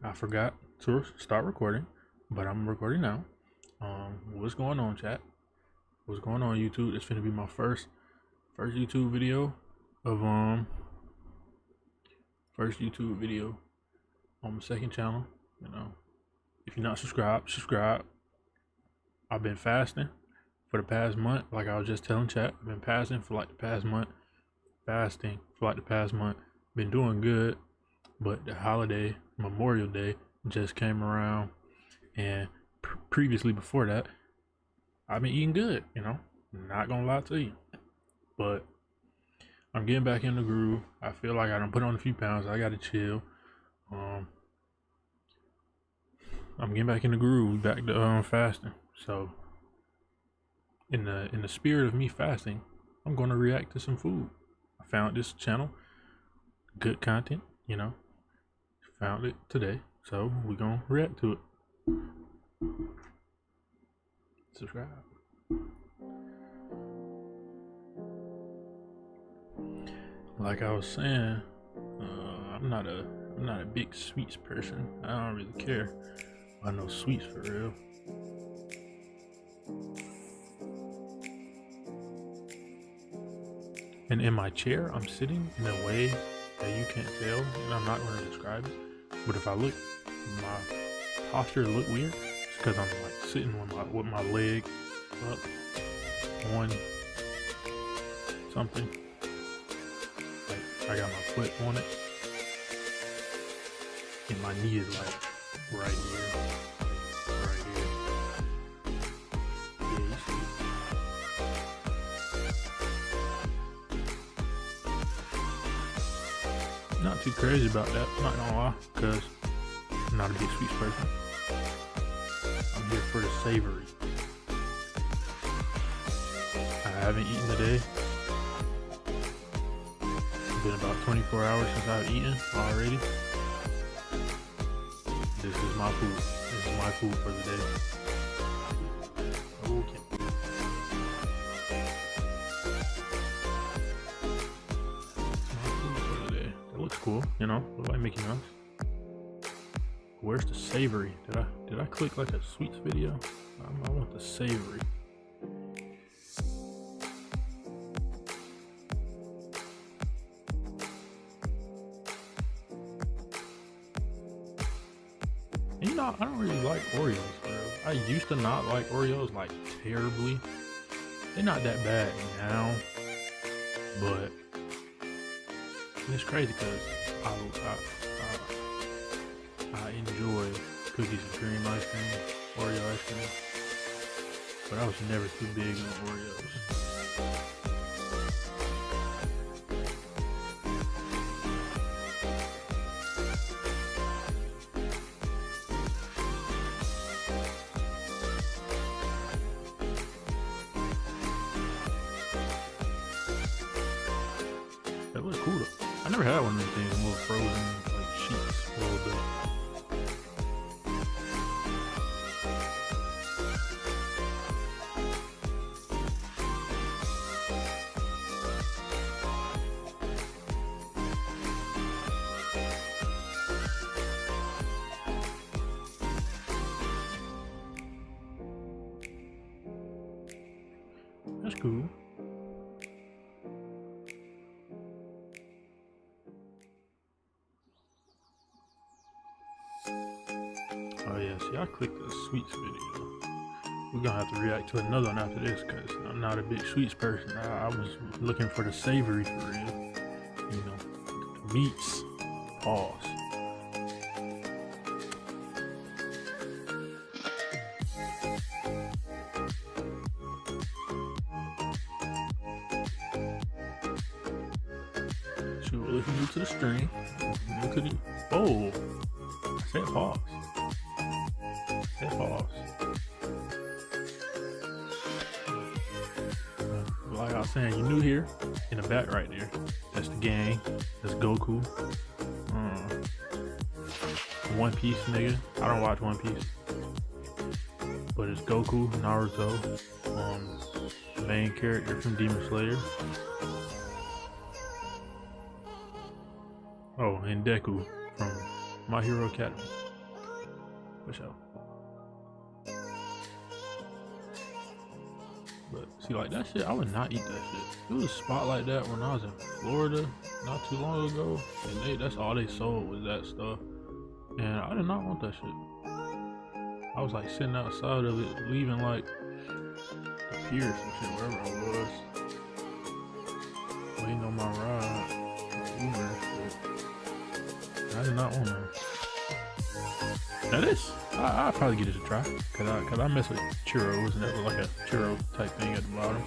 I forgot to start recording, but I'm recording now. What's going on, chat? What's going on, YouTube? It's gonna be my first YouTube video of first YouTube video on my second channel. You know, if you're not subscribed, subscribe. I've been fasting for the past month, like I was just telling chat. I've been fasting for like the past month. Been doing good, but the holiday, Memorial Day, just came around, and previously before that, I've been eating good. You know, not gonna lie to you, but I'm getting back in the groove. I feel like I done put on a few pounds. I gotta chill. I'm getting back in the groove, back to fasting. So, in the spirit of me fasting, I'm gonna react to some food. I found this channel, good content. You know, found it today, so we're gonna react to it. Subscribe. Like I was saying, I'm not a big sweets person. I don't really care about no sweets for real. And in my chair, I'm sitting in a way that you can't tell, and I'm not going to describe it. But if I look, my posture look weird. It's because I'm like sitting with my leg up on something. Like I got my foot on it, and my knee is like right here, right here. Yeah, you see it. Not too crazy about that, not gonna lie, because I'm not a big sweets person. I'm here for the savory. I haven't eaten today. It's been about 24 hours since I've eaten already. This is my food. This is my food for the day. Okay. My food for the day. That looks cool, you know, look like Mickey Mouse. Where's the savory? Did I click like a sweets video? I want the savory. And you know, I don't really like Oreos, bro. I used to not like Oreos like terribly. They're not that bad now, but it's crazy because I enjoy cookies and cream ice cream, Oreo ice cream, but I was never too big on Oreos. That looks cool though. I never had one of these things, little frozen like sheets rolled up. That's cool. Oh yeah, see, I clicked the sweets video. We're gonna have to react to another one after this because I'm not a big sweets person. I was looking for the savory for real. You know, meats. Pause. Shoot, we're listening to the stream. Look at it. Oh, I said pause. Like I was saying, you new here in the back right there. That's the gang. That's Goku. One Piece nigga. I don't watch One Piece, but it's Goku, Naruto, the main character from Demon Slayer. Oh, and Deku from My Hero Academia. For sure. But see, like that shit, I would not eat that shit. It was a spot like that when I was in Florida not too long ago, and that's all they sold was that stuff. And I did not want that shit. I was like sitting outside of it, leaving like the pier or some shit, wherever I was, waiting on my ride, Uber and shit. I did not want that. Now this, I'll probably give this a try, cause I mess with churros, and that was like a churro type thing at the bottom.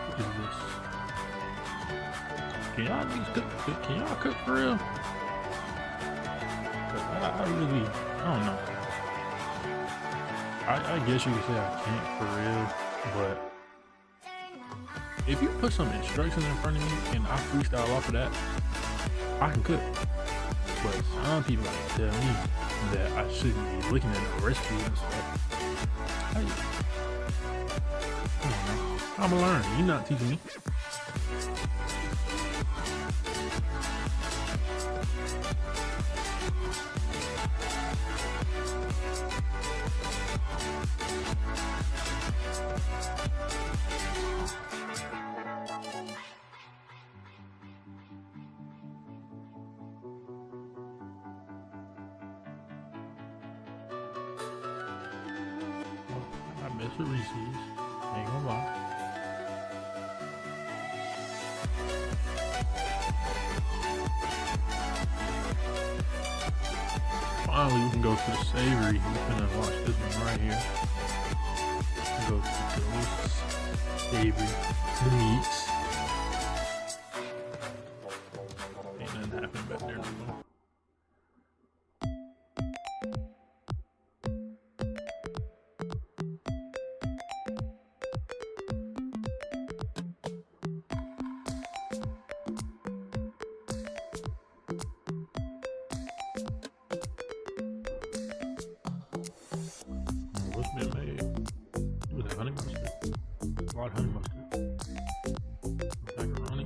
What is this? Can y'all niggas cook? Can y'all cook for real? Cause I really, I don't know. I guess you could say I can't for real, but if you put some instructions in front of me and I freestyle off of that, I can cook. But some people like tell me that I shouldn't be looking at the recipes and stuff. I don't know. I'ma learn. You're not teaching me. I mess with Reese's. Ain't gonna lie. Finally, we can go to the savory. We're gonna watch this one right here. Go to the savory, the meats. Ain't nothing happening back there no more. What's been made? It was that honey mustard. A lot of honey mustard. Macaroni.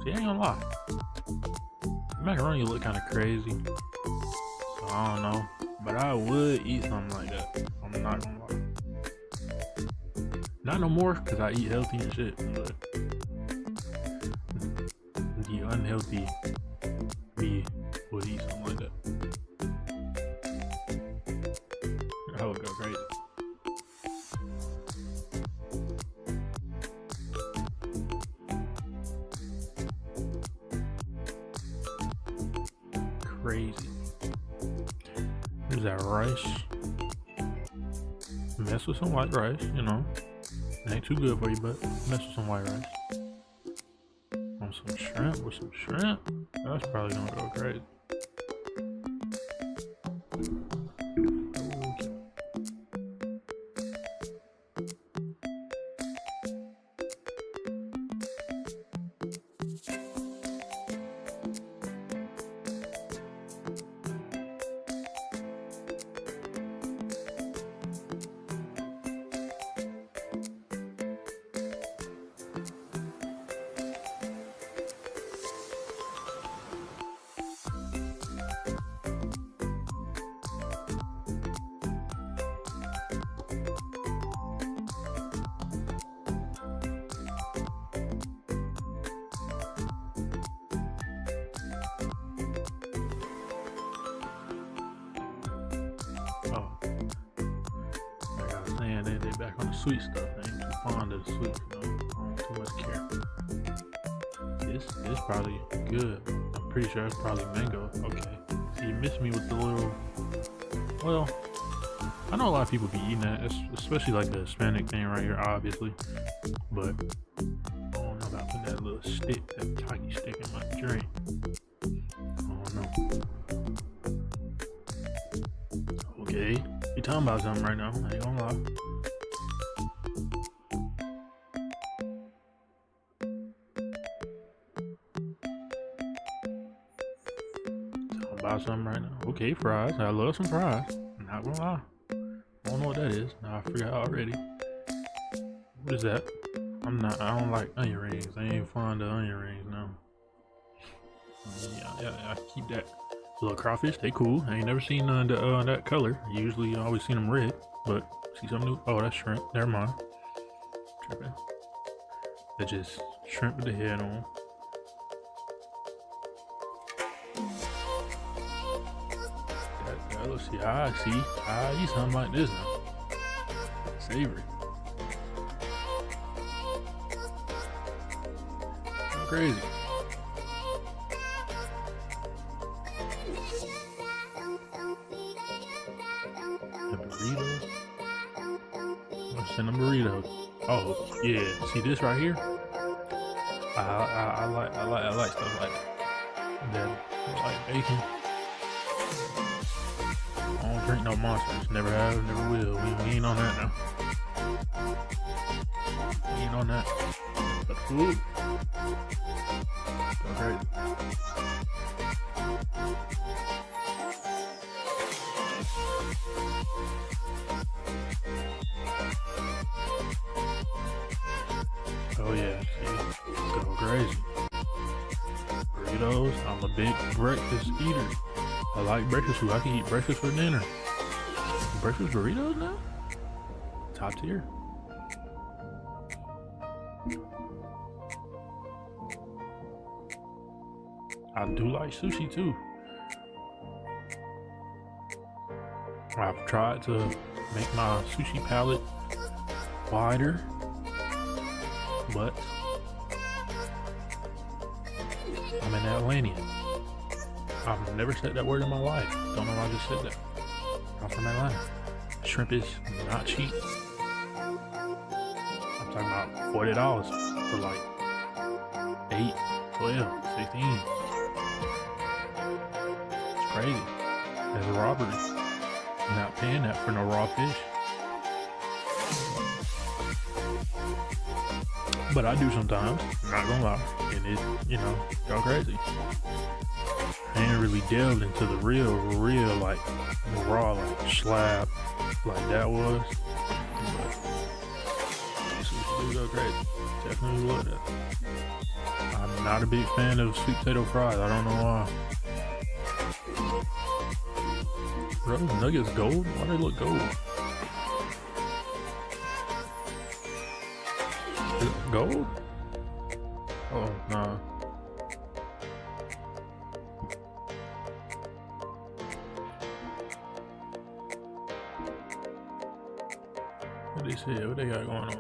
See, I ain't gonna lie. Macaroni look kind of crazy. So I don't know. But I would eat something like that. I'm not gonna lie. Not no more, because I eat healthy and shit. But the unhealthy me would eat something like that. I would go crazy. Crazy. Here's that rice. Mess with some white rice, you know. It ain't too good for you, but mess with some white rice. On some shrimp with some shrimp. That's probably gonna go crazy. Oh, like I was saying, they back on the sweet stuff. They ain't too fond of the sweet, you know, too much care. it's probably good. I'm pretty sure it's probably mango. Okay. So you missed me with the little. Well, I know a lot of people be eating that, especially like the Hispanic thing right here, obviously. But I don't know about putting that little stick, that tiny stick in my drink. I don't know. Okay, you talking about something right now? I ain't gonna lie. About something right now. Okay, fries. I love some fries. Not gonna lie. I don't know what that is. Now I forgot already. What is that? I don't like onion rings. I ain't fond of onion rings now. Yeah, I keep that. Little crawfish, they cool. I ain't never seen none that color. Usually I always seen them red, but see something new. Oh, that's shrimp. Never mind. Tripping. That's just shrimp with the head on. Let's see. I eat something like this now. Savory. Go crazy. The burritos. I'm sending burritos. Oh yeah. See this right here? I like stuff like that. Like bacon. I don't drink no Monsters. Never have, never will. We ain't on that now. We ain't on that. But food. Okay. Oh yeah, see, go crazy. Burritos. I'm a big breakfast eater. I like breakfast food. I can eat breakfast for dinner. Breakfast burritos now? Top tier. I do like sushi too. I've tried to make my sushi palette wider, but I'm an Atlantean. I've never said that word in my life. Don't know why I just said that. I'm from Atlanta. Shrimp is not cheap. I'm talking about $40 for like 8, 12, 16. It's crazy. That's a robbery. I'm not paying that for no raw fish. But I do sometimes. I'm not gonna lie. And it, go crazy. I ain't really delved into the real like raw like slab like that was. But sushi do go crazy. Definitely love that. I'm not a big fan of sweet potato fries. I don't know why. Bro, nuggets gold? Why do they look gold? Is it gold? Oh, nah. What they say? What they got going on?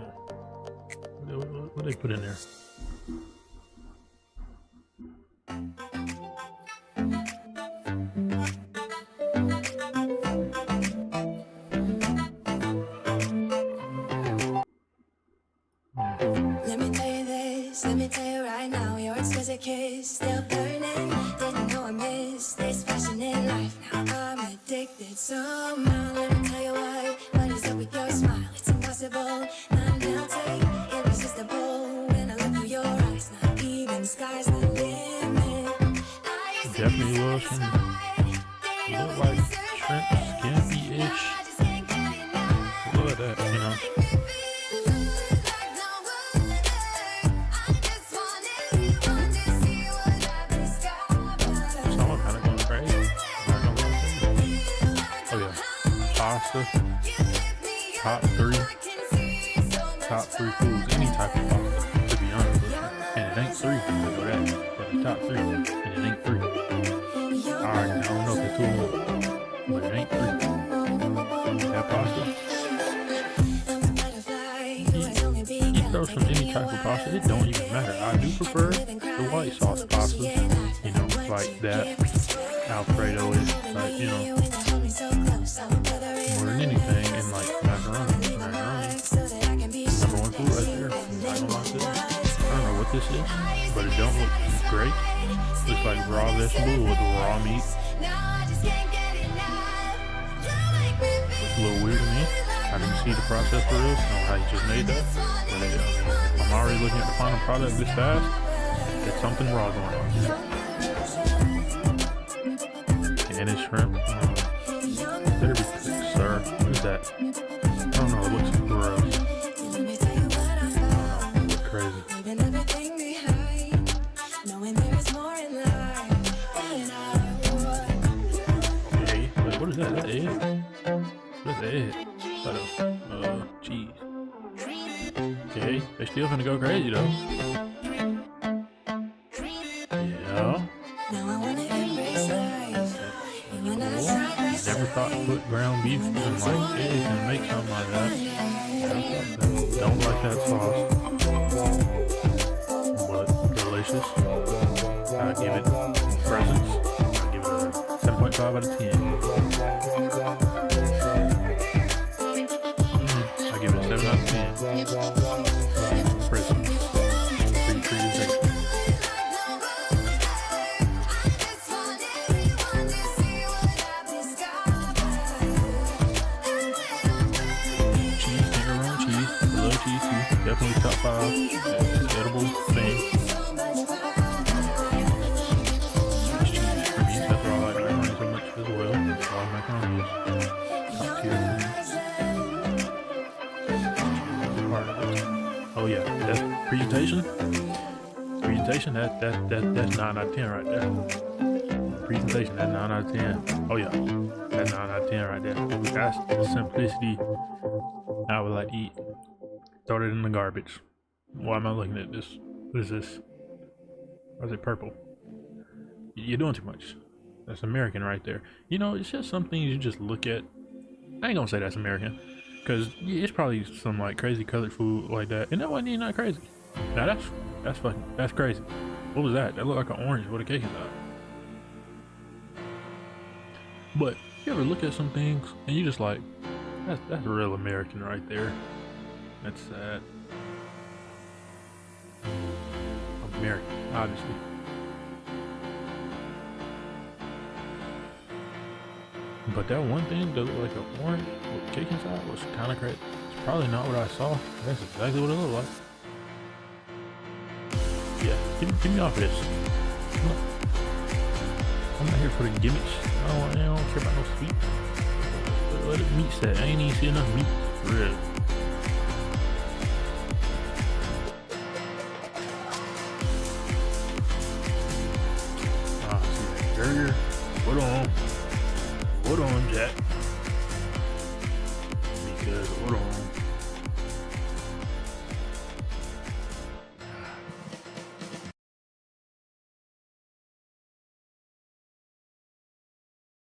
What they put in there? Let me tell you this, let me tell you right now, your exquisite kiss still burning. Didn't know I missed this passion in life. Now I'm addicted somehow. Let me tell you what is up with your smile? It's impossible, not melting, irresistible. When I look through your eyes, not even sky's the limit. Definitely love some. Look like shrimp, scampi-ish. Love that, Pasta, top three foods, any type of pasta, to be honest with you. And it ain't three, for that, but the top three, and it ain't three. Alright, I don't know if it's 2 or 1, but it ain't three. That pasta, eat throw some any type of pasta, it don't even matter. I do prefer the white sauce pastas, you know, like that. Alfredo is like, you know, more than anything, and like macaroni. Macaroni, number one food right there. I'm not gonna lie to you. I don't know what this is, but it don't look great. Looks like raw vegetable with raw meat. It's a little weird to me. I didn't see the process for real, so how you just made that. But I'm already looking at the final product this fast. There's something raw going on here. And it's shrimp. Better be cooked, sir. What is that? I don't know. It looks gross. Crazy. Hey, wait, what is that? Is that egg? What's that egg? Cheese. Okay, they're still gonna go crazy though. Yeah. Never thought to put ground beef in like eggs and make something like that. Don't like that sauce, but delicious. I give it presents. I give it a 7.5 out of 10. I give it a 7 out of 10. Presents. Presentation. Definitely top 5. It's edible thing. It's cheese for me. That's why I like macaroni so much as well. All macaroni is top tier for me. Oh yeah, that presentation. That's 9 out of 10 right there. Presentation, that's 9 out of 10. Oh yeah, that's 9 out of 10 right there. That's the simplicity I would like to eat. Throw it in the garbage. Why am I looking at this? What is this? Why is it purple? You're doing too much. That's American right there. You know, it's just some things you just look at. I ain't gonna say that's American, because it's probably some like crazy colored food like that, and that wasn't even that crazy. Now that's crazy. What was that? That looked like an orange with a cake inside. But you ever look at some things and you just like, that's real American right there. That's sad. American, obviously. But that one thing that looked like an orange with cake inside was kind of crazy. It's probably not what I saw. That's exactly what it looked like. Yeah, get me off of this. I'm not here for the gimmicks. I don't care about no sweet. Let it meat set. I ain't even see enough meat. Really.